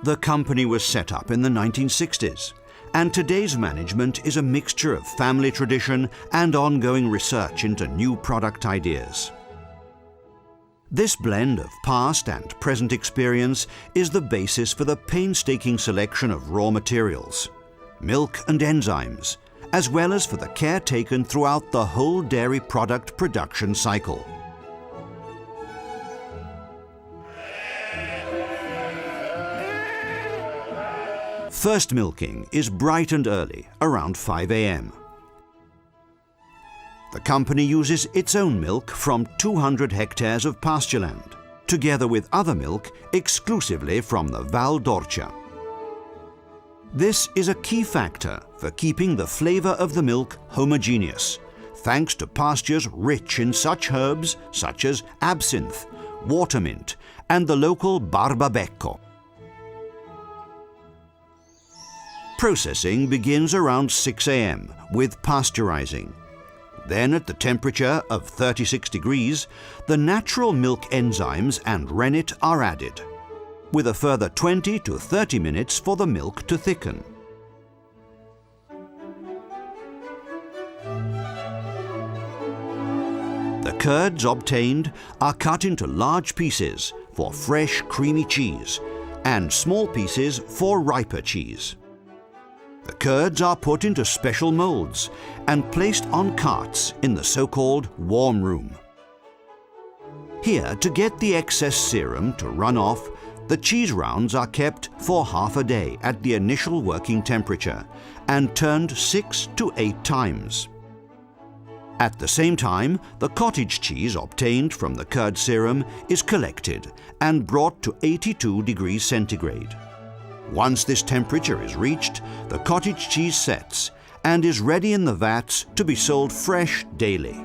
The company was set up in the 1960s, and today's management is a mixture of family tradition and ongoing research into new product ideas. This blend of past and present experience is the basis for the painstaking selection of raw materials, milk and enzymes, as well as for the care taken throughout the whole dairy product production cycle. First milking is bright and early, around 5 a.m. The company uses its own milk from 200 hectares of pastureland, together with other milk exclusively from the Val d'Orcia. This is a key factor for keeping the flavor of the milk homogeneous, thanks to pastures rich in such herbs such as absinthe, watermint, and the local barbabecco. Processing begins around 6 a.m. with pasteurizing. Then, at the temperature of 36 degrees, the natural milk enzymes and rennet are added, with a further 20 to 30 minutes for the milk to thicken. The curds obtained are cut into large pieces for fresh, creamy cheese, and small pieces for riper cheese. The curds are put into special molds and placed on carts in the so-called warm room. Here, to get the excess serum to run off, the cheese rounds are kept for half a day at the initial working temperature and turned 6 to 8 times. At the same time, the cottage cheese obtained from the curd serum is collected and brought to 82 degrees centigrade. Once this temperature is reached, the cottage cheese sets and is ready in the vats to be sold fresh daily.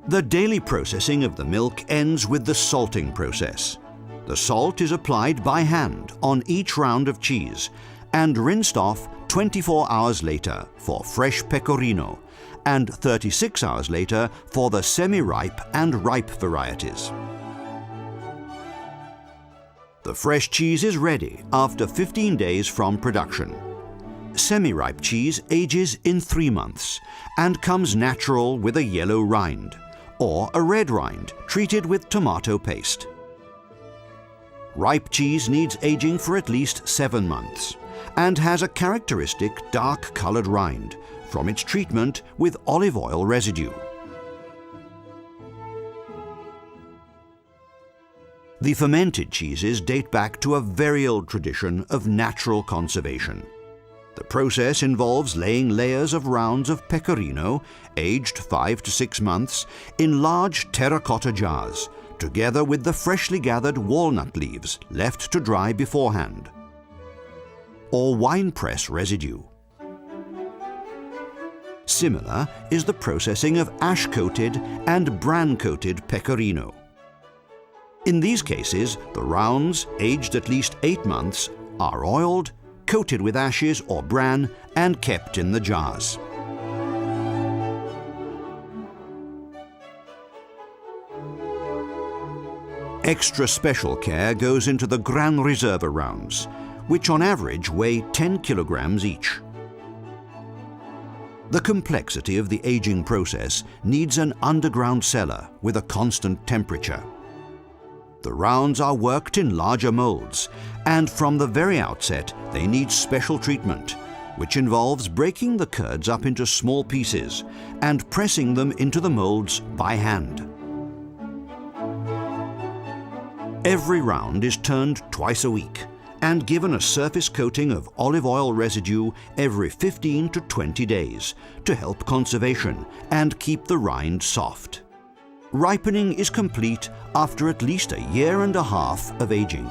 The daily processing of the milk ends with the salting process. The salt is applied by hand on each round of cheese and rinsed off 24 hours later for fresh pecorino and 36 hours later for the semi-ripe and ripe varieties. The fresh cheese is ready after 15 days from production. Semi-ripe cheese ages in 3 months and comes natural with a yellow rind, or a red rind treated with tomato paste. Ripe cheese needs aging for at least 7 months and has a characteristic dark-colored rind from its treatment with olive oil residue. The fermented cheeses date back to a very old tradition of natural conservation. The process involves laying layers of rounds of pecorino, aged 5 to 6 months, in large terracotta jars, together with the freshly gathered walnut leaves left to dry beforehand, or winepress residue. Similar is the processing of ash-coated and bran-coated pecorino. In these cases, the rounds, aged at least 8 months, are oiled, coated with ashes or bran, and kept in the jars. Extra special care goes into the Gran Reserva rounds, which on average weigh 10 kilograms each. The complexity of the aging process needs an underground cellar with a constant temperature. The rounds are worked in larger molds, and from the very outset they need special treatment, which involves breaking the curds up into small pieces and pressing them into the molds by hand. Every round is turned twice a week and given a surface coating of olive oil residue every 15 to 20 days to help conservation and keep the rind soft. Ripening is complete after at least a year and a half of aging.